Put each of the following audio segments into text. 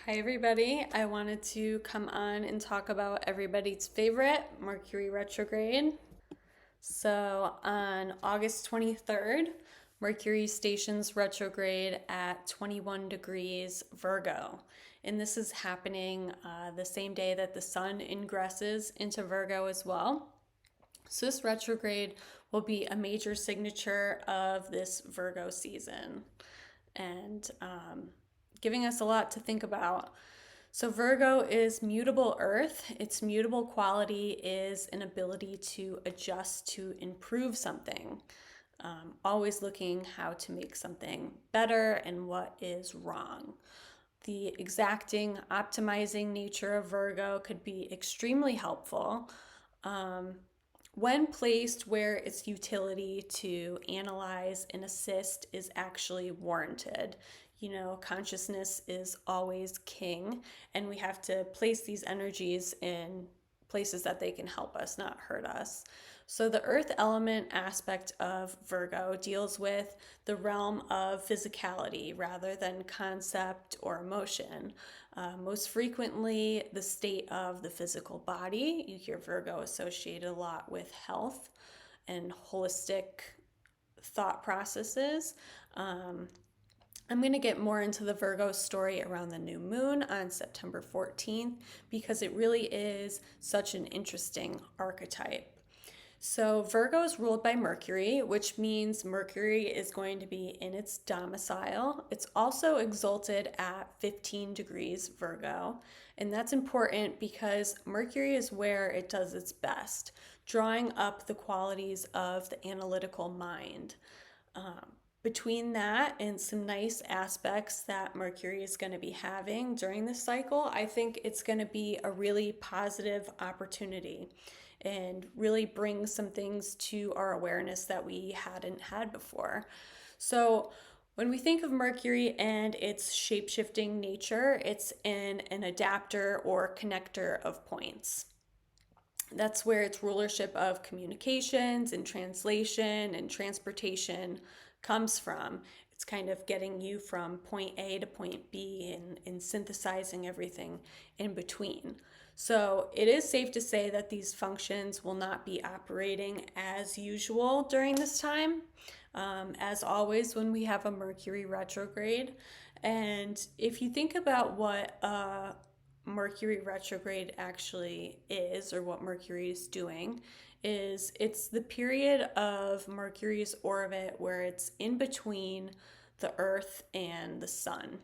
Hi everybody, I wanted to come on and talk about everybody's favorite, Mercury retrograde. So on August 23rd, Mercury stations retrograde at 21 degrees Virgo. And this is happening the same day that the sun ingresses into Virgo as well. So this retrograde will be a major signature of this Virgo season and giving us a lot to think about. So, Virgo is mutable earth. Its mutable quality is an ability to adjust to improve something, always looking how to make something better and what is wrong. The exacting, optimizing nature of Virgo could be extremely helpful when placed where its utility to analyze and assist is actually warranted. Consciousness is always king, and we have to place these energies in places that they can help us, not hurt us. So, the earth element aspect of Virgo deals with the realm of physicality rather than concept or emotion. Most frequently, the state of the physical body. You hear Virgo associated a lot with health and holistic thought processes. I'm going to get more into the Virgo story around the new moon on September 14th because it really is such an interesting archetype. So, Virgo is ruled by Mercury, which means Mercury is going to be in its domicile. It's also exalted at 15 degrees Virgo, and that's important because Mercury is where it does its best, drawing up the qualities of the analytical mind. Between that and some nice aspects that Mercury is going to be having during this cycle, I think it's going to be a really positive opportunity and really bring some things to our awareness that we hadn't had before. So, when we think of Mercury and its shape-shifting nature, it's an adapter or connector of points. That's where its rulership of communications and translation and transportation comes from. It's kind of getting you from point A to point B and synthesizing everything in between. So it is safe to say that these functions will not be operating as usual during this time. As always, when we have a Mercury retrograde. And if you think about what Mercury retrograde actually is, or what Mercury is doing, is it's the period of Mercury's orbit where it's in between the Earth and the Sun,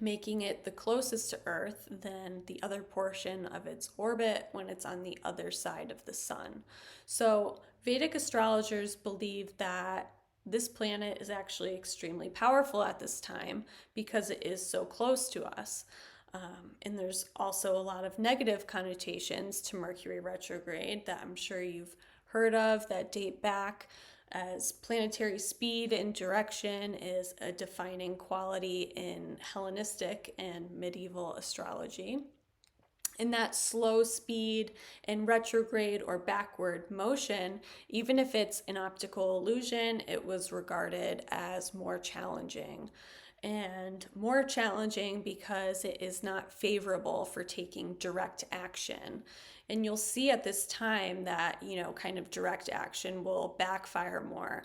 making it the closest to Earth than the other portion of its orbit when it's on the other side of the Sun. So, Vedic astrologers believe that this planet is actually extremely powerful at this time because it is so close to us. And there's also a lot of negative connotations to Mercury retrograde that I'm sure you've heard of that date back, as planetary speed and direction is a defining quality in Hellenistic and medieval astrology. And that slow speed and retrograde or backward motion, even if it's an optical illusion, it was regarded as more challenging. And more challenging because it is not favorable for taking direct action. And you'll see at this time that, kind of direct action will backfire more.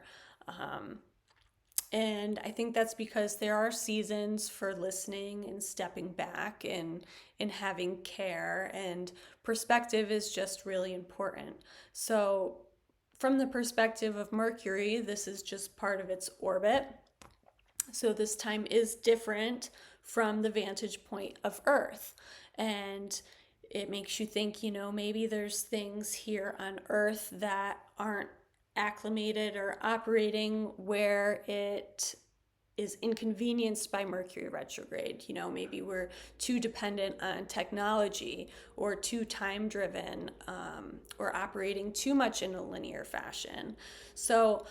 And I think that's because there are seasons for listening and stepping back and having care, and perspective is just really important. So, from the perspective of Mercury, this is just part of its orbit. So, this time is different from the vantage point of Earth. And it makes you think, maybe there's things here on Earth that aren't acclimated or operating where it is inconvenienced by Mercury retrograde. Maybe we're too dependent on technology or too time driven, or operating too much in a linear fashion. So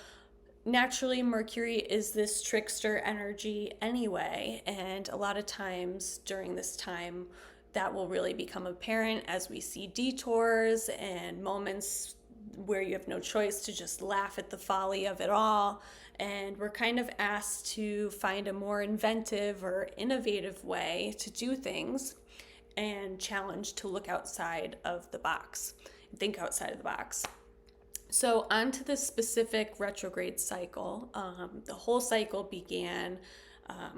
naturally, Mercury is this trickster energy anyway, and a lot of times during this time that will really become apparent as we see detours and moments where you have no choice to just laugh at the folly of it all And we're kind of asked to find a more inventive or innovative way to do things and challenged to look outside of the box, think outside of the box. So onto the specific retrograde cycle. The whole cycle began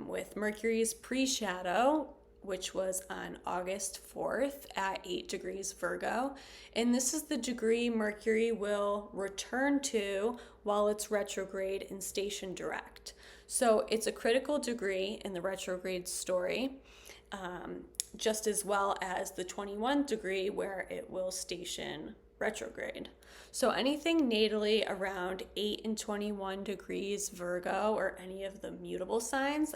with Mercury's pre-shadow, which was on August 4th at 8 degrees Virgo. And this is the degree Mercury will return to while it's retrograde in station direct. So it's a critical degree in the retrograde story, just as well as the 21 degree where it will station retrograde. So anything natally around 8 and 21 degrees Virgo or any of the mutable signs,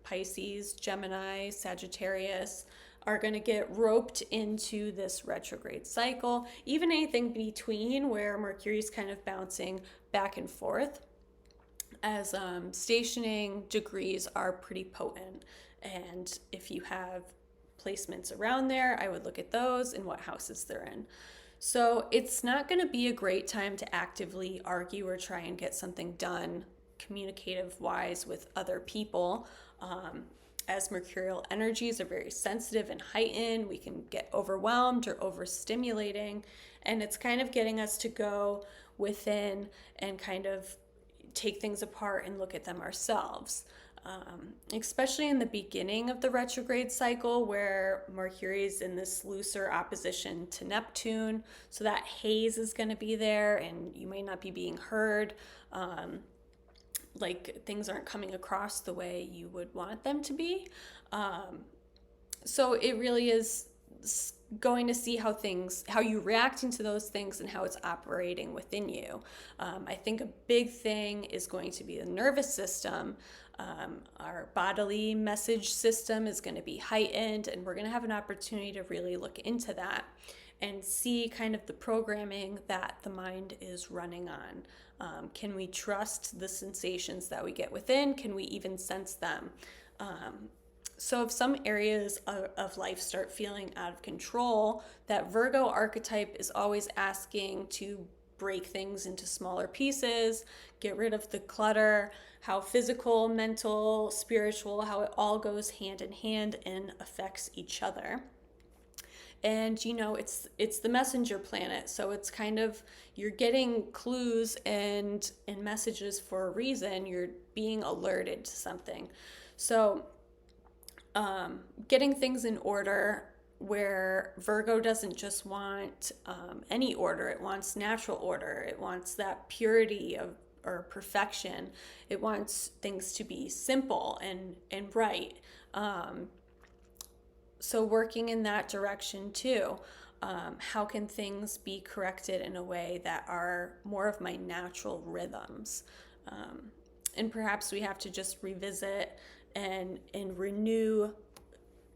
Pisces, Gemini, Sagittarius, are going to get roped into this retrograde cycle. Even anything between where Mercury's kind of bouncing back and forth, as stationing degrees are pretty potent. And if you have placements around there, I would look at those and what houses they're in. So it's not going to be a great time to actively argue or try and get something done communicative wise with other people. As mercurial energies are very sensitive and heightened, we can get overwhelmed or overstimulating. And it's kind of getting us to go within and kind of take things apart and look at them ourselves. Especially in the beginning of the retrograde cycle where Mercury is in this looser opposition to Neptune. So that haze is going to be there and you may not be being heard. Like things aren't coming across the way you would want them to be. So it really is going to see how you're reacting to those things and how it's operating within you. I think a big thing is going to be the nervous system. Our bodily message system is going to be heightened, and we're going to have an opportunity to really look into that and see kind of the programming that the mind is running on. Can we trust the sensations that we get within? Can we even sense them? So if some areas of life start feeling out of control, that Virgo archetype is always asking to break things into smaller pieces, get rid of the clutter, how physical, mental, spiritual, how it all goes hand in hand and affects each other. And it's the messenger planet, so it's kind of, you're getting clues and messages for a reason. You're being alerted to something. So getting things in order, where Virgo doesn't just want any order, it wants natural order, it wants that purity or perfection, it wants things to be simple and right. So working in that direction too. How can things be corrected in a way that are more of my natural rhythms? And perhaps we have to just revisit and renew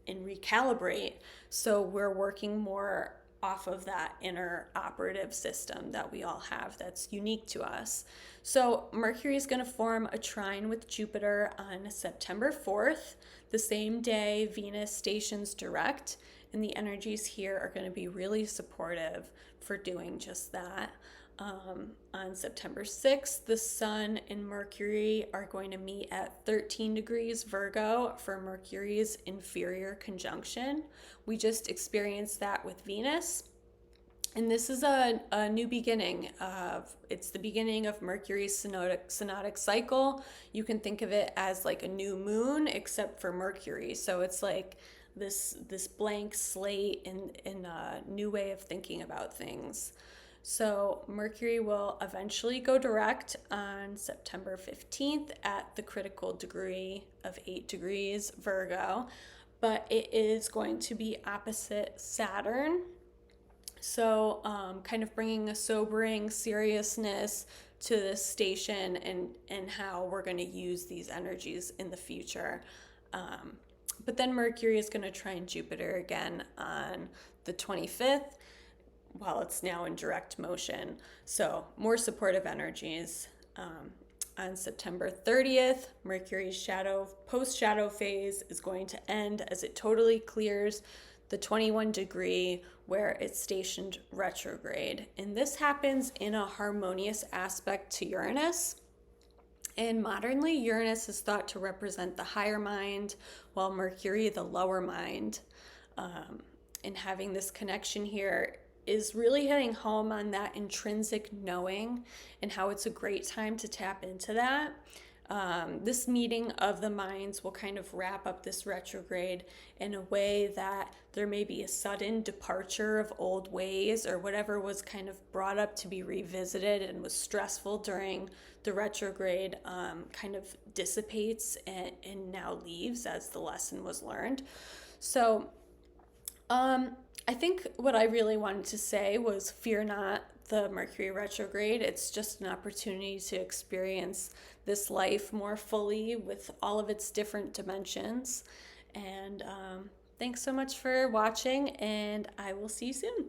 and recalibrate, so we're working more off of that inner operative system that we all have that's unique to us. So Mercury is going to form a trine with Jupiter on September 4th, the same day Venus stations direct, and the energies here are going to be really supportive for doing just that. On September 6th, the Sun and Mercury are going to meet at 13 degrees Virgo for Mercury's inferior conjunction. We just experienced that with Venus. And this is a new beginning. It's the beginning of Mercury's synodic cycle. You can think of it as like a new moon, except for Mercury. So it's like this blank slate and a new way of thinking about things. So Mercury will eventually go direct on September 15th at the critical degree of 8 degrees Virgo, but it is going to be opposite Saturn. So kind of bringing a sobering seriousness to this station and how we're going to use these energies in the future. But then Mercury is going to trine Jupiter again on the 25th, while it's now in direct motion. So more supportive energies. On September 30th, Mercury's post-shadow phase is going to end as it totally clears the 21 degree where it's stationed retrograde. And this happens in a harmonious aspect to Uranus. And modernly, Uranus is thought to represent the higher mind, while Mercury, the lower mind. And having this connection here is really hitting home on that intrinsic knowing and how it's a great time to tap into that. This meeting of the minds will kind of wrap up this retrograde in a way that there may be a sudden departure of old ways, or whatever was kind of brought up to be revisited and was stressful during the retrograde kind of dissipates and now leaves as the lesson was learned. So I think what I really wanted to say was fear not the Mercury retrograde. It's just an opportunity to experience this life more fully with all of its different dimensions. And thanks so much for watching, and I will see you soon.